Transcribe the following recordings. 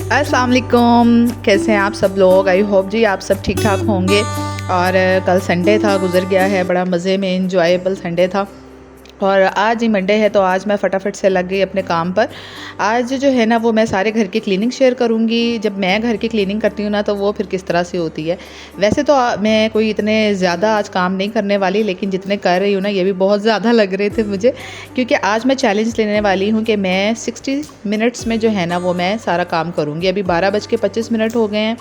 अस्सलाम वालेकुम, कैसे हैं आप सब लोग। आई होप जी आप सब ठीक ठाक होंगे। और कल संडे था, गुजर गया है बड़ा मज़े में, इंजॉयबल संडे था। और आज ही मंडे है तो आज मैं फ़टाफट से लग गई अपने काम पर। आज जो है ना वो मैं सारे घर की क्लीनिंग शेयर करूँगी। जब मैं घर की क्लीनिंग करती हूँ ना तो वो फिर किस तरह से होती है। वैसे तो मैं कोई इतने ज़्यादा आज काम नहीं करने वाली, लेकिन जितने कर रही हूँ ना ये भी बहुत ज़्यादा लग रहे थे मुझे, क्योंकि आज मैं चैलेंज लेने वाली हूँ कि मैं 60 मिनट्स में जो है ना वो मैं सारा काम करूँगी। अभी 12:25 हो गए हैं।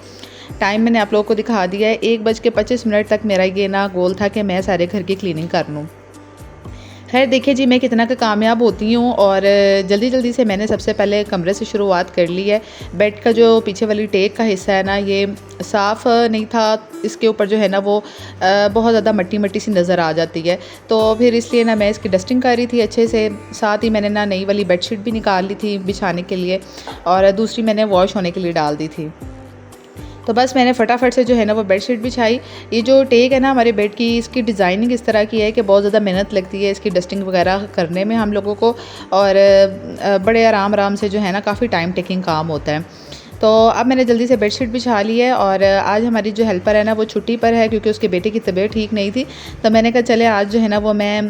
टाइम मैंने आप लोगों को दिखा दिया है। 1:25 तक मेरा ये ना गोल था कि मैं सारे घर की क्लीनिंग कर लूँ। खैर देखिए जी, मैं कितना का कामयाब होती हूँ। और जल्दी जल्दी से मैंने सबसे पहले कमरे से शुरुआत कर ली है। बेड का जो पीछे वाली टेक का हिस्सा है ना ये साफ़ नहीं था, इसके ऊपर जो है ना वो बहुत ज़्यादा मट्टी मट्टी सी नज़र आ जाती है। तो फिर इसलिए ना मैं इसकी डस्टिंग कर रही थी अच्छे से। साथ ही मैंने ना नई वाली बेडशीट भी निकाल ली थी बिछाने के लिए, और दूसरी मैंने वॉश होने के लिए डाल दी थी। तो बस मैंने फटाफट से जो है ना वो बेडशीट बिछाई। ये जो टेक है ना हमारे बेड की, इसकी डिज़ाइनिंग इस तरह की है कि बहुत ज़्यादा मेहनत लगती है इसकी डस्टिंग वगैरह करने में हम लोगों को, और बड़े आराम आराम से जो है ना काफ़ी टाइम टेकिंग काम होता है। तो अब मैंने जल्दी से बेडशीट बिछा ली है। और आज हमारी जो हेल्पर है ना वो छुट्टी पर है, क्योंकि उसके बेटे की तबीयत ठीक नहीं थी। तो मैंने कहा चले आज जो है ना वो मैं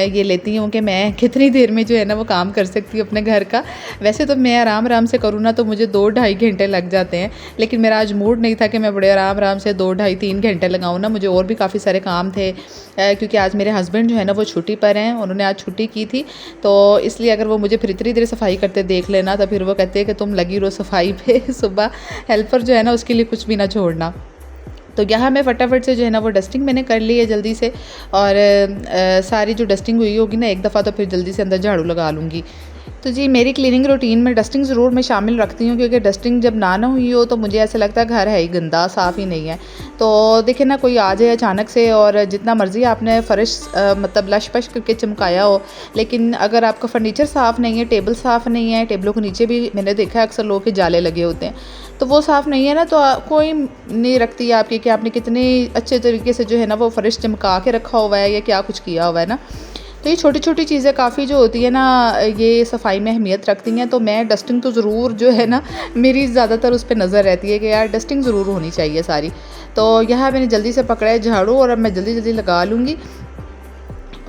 ये लेती हूँ कि मैं कितनी देर में जो है ना वो काम कर सकती हूँ अपने घर का। वैसे तो मैं आराम आराम से करूँ ना तो मुझे 2-2.5 घंटे लग जाते हैं, लेकिन मेरा आज मूड नहीं था कि मैं बड़े आराम आराम से 2-2.5-3 घंटे लगाऊँ ना। मुझे और भी काफ़ी सारे काम थे, क्योंकि आज मेरे हस्बैंड जो है ना वो छुट्टी पर हैं, उन्होंने आज छुट्टी की थी। तो इसलिए अगर वो मुझे फिर इतनी देर सफाई करते देख लेना तो फिर वो कहते हैं कि तुम लगी रहो सफाई पे सुबह हेल्पर जो है ना उसके लिए कुछ भी ना छोड़ना। तो यहाँ मैं फटाफट से जो है ना वो डस्टिंग मैंने कर ली है जल्दी से। और सारी जो डस्टिंग हुई होगी ना एक दफ़ा तो फिर जल्दी से अंदर झाड़ू लगा लूँगी। तो जी मेरी क्लीनिंग रूटीन में डस्टिंग ज़रूर मैं शामिल रखती हूँ, क्योंकि डस्टिंग जब ना हुई हो तो मुझे ऐसा लगता है घर है ही गंदा, साफ़ ही नहीं है। तो देखिए ना कोई आ जाए अचानक से और जितना मर्ज़ी आपने फ़र्श मतलब लश पश करके चमकाया हो, लेकिन अगर आपका फ़र्नीचर साफ़ नहीं है, टेबल साफ़ नहीं है, टेबलों के नीचे भी मैंने देखा है अक्सर लोगों के जाले लगे होते हैं, तो वो साफ़ नहीं है ना तो कोई नहीं रखती है आपकी कि आपने कितने अच्छे तरीके से जो है ना वो फ़र्श चमका के रखा हुआ है या क्या कुछ किया हुआ है ना। तो ये छोटी छोटी चीज़ें काफ़ी जो होती है ना ये सफाई में अहमियत रखती हैं। तो मैं डस्टिंग तो ज़रूर जो है ना मेरी ज़्यादातर उस पर नज़र रहती है कि यार डस्टिंग ज़रूर होनी चाहिए सारी। तो यहाँ मैंने जल्दी से पकड़ा है झाड़ू और अब मैं जल्दी जल्दी लगा लूँगी।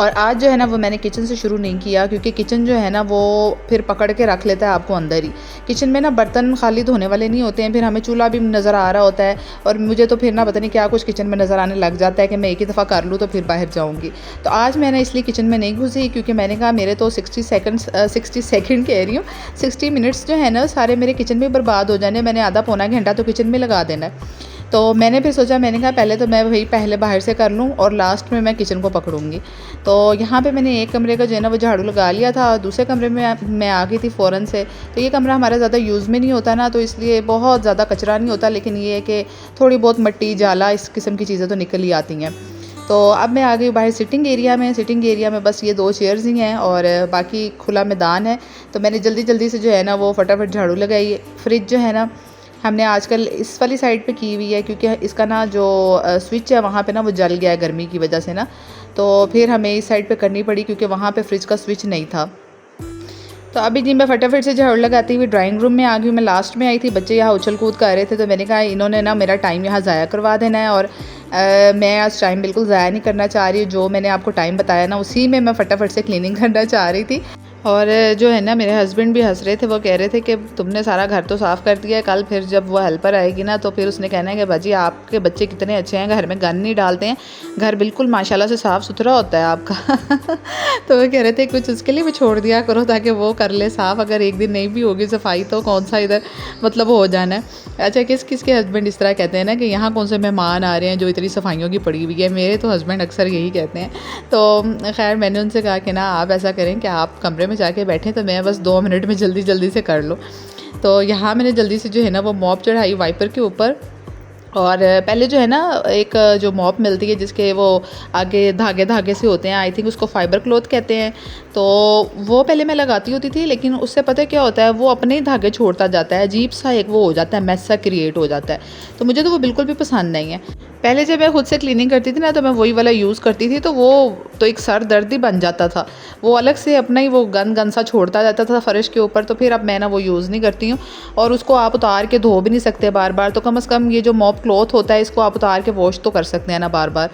और आज जो है ना वो मैंने किचन से शुरू नहीं किया, क्योंकि किचन जो है ना वो फिर पकड़ के रख लेता है आपको अंदर ही। किचन में ना बर्तन खाली धोने वाले नहीं होते हैं, फिर हमें चूल्हा भी नज़र आ रहा होता है, और मुझे तो फिर ना पता नहीं क्या कुछ किचन में नज़र आने लग जाता है कि मैं एक ही दफ़ा कर लूँ तो फिर बाहर जाऊँगी। तो आज मैंने इसलिए किचन में नहीं घुसी, क्योंकि मैंने कहा मेरे तो 60 सेकंड कह रही हूँ, 60 मिनट्स जो है ना सारे मेरे किचन में बर्बाद हो जाने। मैंने आधा पौना घंटा तो किचन में लगा देना है। तो मैंने फिर सोचा, मैंने कहा पहले तो मैं वही पहले बाहर से कर लूँ और लास्ट में मैं किचन को पकड़ूंगी। तो यहाँ पे मैंने एक कमरे का जो है ना वो झाड़ू लगा लिया था, और दूसरे कमरे में मैं आ गई थी फ़ौरन से। तो ये कमरा हमारा ज़्यादा यूज़ में नहीं होता ना, तो इसलिए बहुत ज़्यादा कचरा नहीं होता, लेकिन ये है कि थोड़ी बहुत मिट्टी जाला इस किस्म की चीज़ें तो निकल ही आती हैं। तो अब मैं आ गई बाहर सिटिंग एरिया में। सिटिंग एरिया में बस ये 2 चेयर्स ही हैं और बाकी खुला मैदान है। तो मैंने जल्दी जल्दी से जो है ना वो फटाफट झाड़ू लगाई। फ्रिज जो है ना हमने आजकल इस वाली साइड पे की हुई है, क्योंकि इसका ना जो स्विच है वहाँ पे ना वो जल गया है गर्मी की वजह से ना, तो फिर हमें इस साइड पे करनी पड़ी, क्योंकि वहाँ पे फ्रिज का स्विच नहीं था। तो अभी जी मैं फटाफट से झाड़ू लगाती हुई ड्राइंग रूम में आ गई। मैं लास्ट में आई थी, बच्चे यहाँ उछल कूद कर रहे थे, तो मैंने कहा इन्होंने ना मेरा टाइम यहाँ ज़ाया करवा देना है, और मैं आज टाइम बिल्कुल ज़ाया नहीं करना चाह रही हूँ। जो मैंने आपको टाइम बताया ना उसी में मैं फटाफट से क्लीनिंग करना चाह रही थी। और जो है ना मेरे हस्बैंड भी हंस रहे थे, वो कह रहे थे कि तुमने सारा घर तो साफ़ कर दिया है, कल फिर जब वो हेल्पर आएगी ना तो फिर उसने कहना है कि बाजी आपके बच्चे कितने अच्छे हैं, घर में गंद नहीं डालते हैं, घर बिल्कुल माशाल्लाह से साफ़ सुथरा होता है आपका तो वो कह रहे थे कुछ उसके लिए भी छोड़ दिया करो ताकि वो कर ले साफ़। अगर एक दिन नहीं भी होगी सफाई तो कौन सा इधर मतलब हो जाना है। अच्छा किस किस के हस्बैंड इस तरह कहते हैं ना कि यहाँ कौन से मेहमान आ रहे हैं जो इतनी सफाइयों की पड़ी हुई है। मेरे तो हस्बैंड अक्सर यही कहते हैं। तो खैर मैंने उनसे कहा कि ना आप ऐसा करें कि आप कमरे में जाके बैठें तो मैं बस 2 मिनट में जल्दी जल्दी से कर लूँ। तो यहाँ मैंने जल्दी से जो है ना वो मॉप चढ़ाई वाइपर के ऊपर। और पहले जो है ना एक जो मॉप मिलती है जिसके वो आगे धागे धागे से होते हैं, आई थिंक उसको फाइबर क्लॉथ कहते हैं, तो वो पहले मैं लगाती होती थी, लेकिन उससे पता है क्या होता है, वो अपने ही धागे छोड़ता जाता है, अजीब सा एक वो हो जाता है, मैस सा क्रिएट हो जाता है। तो मुझे तो वो बिल्कुल भी पसंद नहीं है। पहले जब मैं खुद से क्लीनिंग करती थी ना तो मैं वही वाला यूज़ करती थी, तो वो तो एक सर दर्द ही बन जाता था, वो अलग से अपना ही वो गन सा छोड़ता जाता था फ़र्श के ऊपर। तो फिर अब मैं ना वो यूज़ नहीं करती हूँ, और उसको आप उतार के धो भी नहीं सकते बार बार, तो कम से कम ये जो मॉप क्लॉथ होता है इसको आप उतार के वॉश तो कर सकते हैं ना बार बार,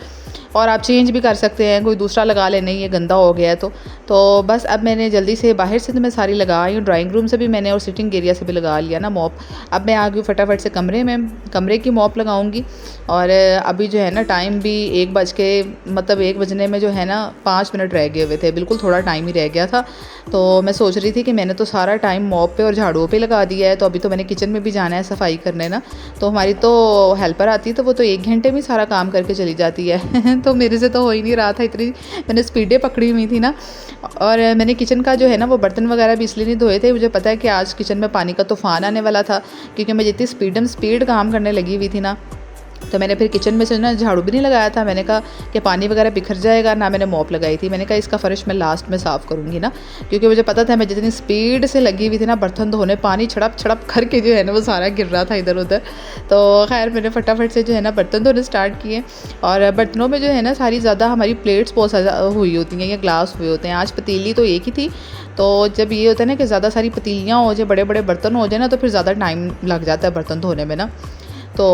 और आप चेंज भी कर सकते हैं, कोई दूसरा लगा ले, नहीं ये गंदा हो गया है तो बस अब मैंने जल्दी से बाहर से तो मैं सारी लगा आई हूँ, ड्राइंग रूम से भी मैंने और सिटिंग एरिया से भी लगा लिया ना मॉप। अब मैं आ गई फटाफट से कमरे की मॉप लगाऊंगी। और अभी जो है ना टाइम भी 1 बजने में जो है ना 5 मिनट रह गए हुए थे, बिल्कुल थोड़ा टाइम ही रह गया था। तो मैं सोच रही थी कि मैंने तो सारा टाइम मॉप पे और झाड़ुओं पे लगा दिया है, तो अभी तो मैंने किचन में भी जाना है सफाई करने ना। तो हमारी तो हेल्पर आती है तो वो तो 1 घंटे में सारा काम करके चली जाती है तो मेरे से तो हो ही नहीं रहा था, इतनी मैंने स्पीडें पकड़ी हुई थी ना। और मैंने किचन का जो है ना वो बर्तन वगैरह भी इसलिए नहीं धोए थे, मुझे पता है कि आज किचन में पानी का तूफ़ान आने वाला था, क्योंकि मैं जितनी स्पीड काम करने लगी हुई थी ना, तो मैंने फिर किचन में से ना झाड़ू भी नहीं लगाया था। मैंने कहा कि पानी वगैरह बिखर जाएगा ना, मैंने मॉप लगाई थी। मैंने कहा इसका फ़र्श मैं लास्ट में साफ़ करूँगी ना, क्योंकि मुझे पता था मैं जितनी स्पीड से लगी हुई थी ना बर्तन धोने, पानी छड़प छड़प करके जो है ना वो सारा गिर रहा था इधर उधर। तो खैर मैंने फटाफट से जो है ना बर्तन धोने स्टार्ट किए। और बर्तनों में जो है ना सारी ज़्यादा हमारी प्लेट्स बहुत हुई होती हैं या ग्लास हुए होते हैं। आज पतीली तो एक ही थी, तो जब ये होता है ना कि ज़्यादा सारी पतीलियाँ हो जाए, बड़े बड़े बर्तन हो जाए ना, तो फिर ज़्यादा टाइम लग जाता है बर्तन धोने में ना। तो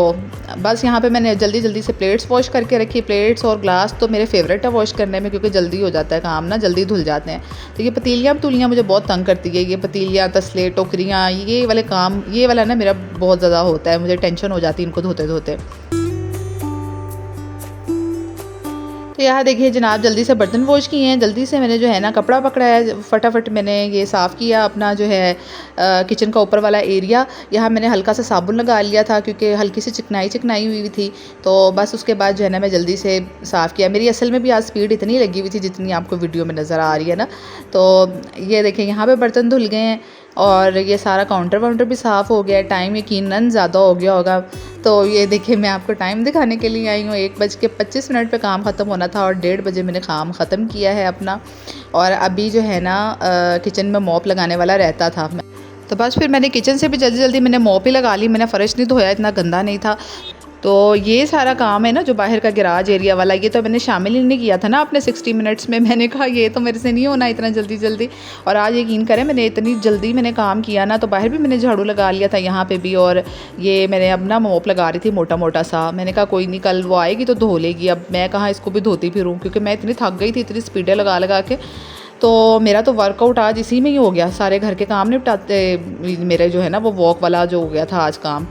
बस यहाँ पे मैंने जल्दी से प्लेट्स वॉश करके रखी। प्लेट्स और ग्लास तो मेरे फेवरेट है वॉश करने में, क्योंकि जल्दी हो जाता है काम ना, जल्दी धुल जाते हैं। तो ये पतीलियाँ मुझे बहुत तंग करती है, ये पतीलियाँ, तसले, टोकरियाँ, ये वाले काम, ये वाला ना मेरा बहुत ज़्यादा होता है, मुझे टेंशन हो जाती है इनको धोते धोते। तो यहाँ देखिए जनाब जल्दी से बर्तन वॉश किए हैं, जल्दी से मैंने जो है ना कपड़ा पकड़ा है, फटाफट मैंने ये साफ़ किया अपना जो है किचन का ऊपर वाला एरिया। यहाँ मैंने हल्का सा साबुन लगा लिया था, क्योंकि हल्की सी चिकनाई हुई थी। तो बस उसके बाद जो है ना मैं जल्दी से साफ़ किया। मेरी असल में भी आज स्पीड इतनी लगी हुई थी जितनी आपको वीडियो में नज़र आ रही है ना। तो ये देखें यहाँ पर बर्तन धुल गए हैं, और ये सारा काउंटर भी साफ़ हो गया है। टाइम यकीनन ज़्यादा हो गया होगा। तो ये देखिए मैं आपको टाइम दिखाने के लिए आई हूँ, 1:25 पे काम ख़त्म होना था और 1:30 बजे मैंने काम ख़त्म किया है अपना। और अभी जो है ना किचन में मॉप लगाने वाला रहता था। तो बस फिर मैंने किचन से भी जल्दी मैंने मॉप ही लगा ली, मैंने फ़र्श नहीं धोया, इतना गंदा नहीं था। तो ये सारा काम है ना जो बाहर का गैराज एरिया वाला, ये तो मैंने शामिल ही नहीं किया था ना अपने 60 मिनट्स में। मैंने कहा ये तो मेरे से नहीं होना इतना जल्दी। और आज यकीन करें मैंने इतनी जल्दी मैंने काम किया ना, तो बाहर भी मैंने झाड़ू लगा लिया था, यहाँ पे भी। और ये मैंने अब ना मोप लगा रही थी मोटा सा। मैंने कहा कोई नहीं, कल वो आएगी तो धो लेगी, अब मैं कहाँ इसको भी धोती फिरूँ, क्योंकि मैं इतनी थक गई थी, इतनी स्पीडें लगा के। तो मेरा तो वर्कआउट आज इसी में ही हो गया, सारे घर के काम निपटाते मेरे जो है ना वो वॉक वाला जो हो गया था आज काम।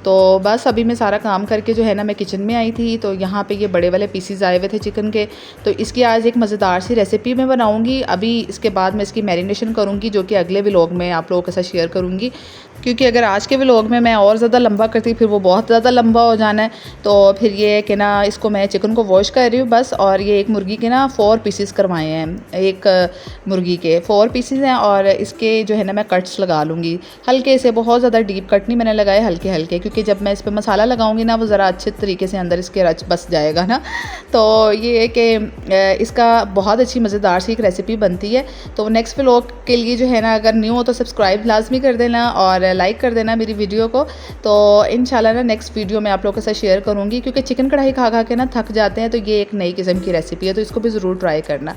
तो बस अभी मैं सारा काम करके जो है ना मैं किचन में आई थी। तो यहाँ पे ये बड़े वाले पीसीज आए हुए थे चिकन के, तो इसकी आज एक मज़ेदार सी रेसिपी मैं बनाऊँगी। अभी इसके बाद मैं इसकी मैरिनेशन करूँगी, जो कि अगले व्लॉग में आप लोगों के साथ शेयर करूँगी, क्योंकि अगर आज के व्लॉग में मैं और ज़्यादा लंबा करती फिर वो बहुत ज़्यादा लंबा हो जाना है। तो फिर ये कि ना इसको मैं चिकन को वॉश कर रही हूँ बस। और ये एक मुर्गी के ना 4 पीसेस करवाए हैं, एक मुर्गी के 4 पीसेस हैं। और इसके जो है ना मैं कट्स लगा लूँगी हल्के से, बहुत ज़्यादा डीप कट नहीं मैंने लगाए, हल्के, क्योंकि जब मैं इस पर मसाला लगाऊंगी ना वो ज़रा अच्छे तरीके से अंदर इसके रच बस जाएगा ना। तो ये है कि इसका बहुत अच्छी मज़ेदार सी एक रेसिपी बनती है। तो नेक्स्ट व्लॉग के लिए जो है ना अगर न्यू हो तो सब्सक्राइब लाजमी कर देना और लाइक कर देना मेरी वीडियो को। तो इंशाल्लाह ना नेक्स्ट वीडियो में आप लोगों के साथ शेयर करूँगी, क्योंकि चिकन कढ़ाई खा के ना थक जाते हैं, तो ये एक नई किस्म की रेसिपी है, तो इसको भी ज़रूर ट्राई करना।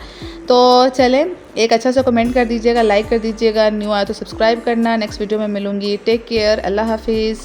तो चलें, एक अच्छा सा कमेंट कर दीजिएगा, लाइक कर दीजिएगा, न्यू आया तो सब्सक्राइब करना। नेक्स्ट वीडियो में मिलूँगी, टेक केयर, अल्लाह हाफिज़।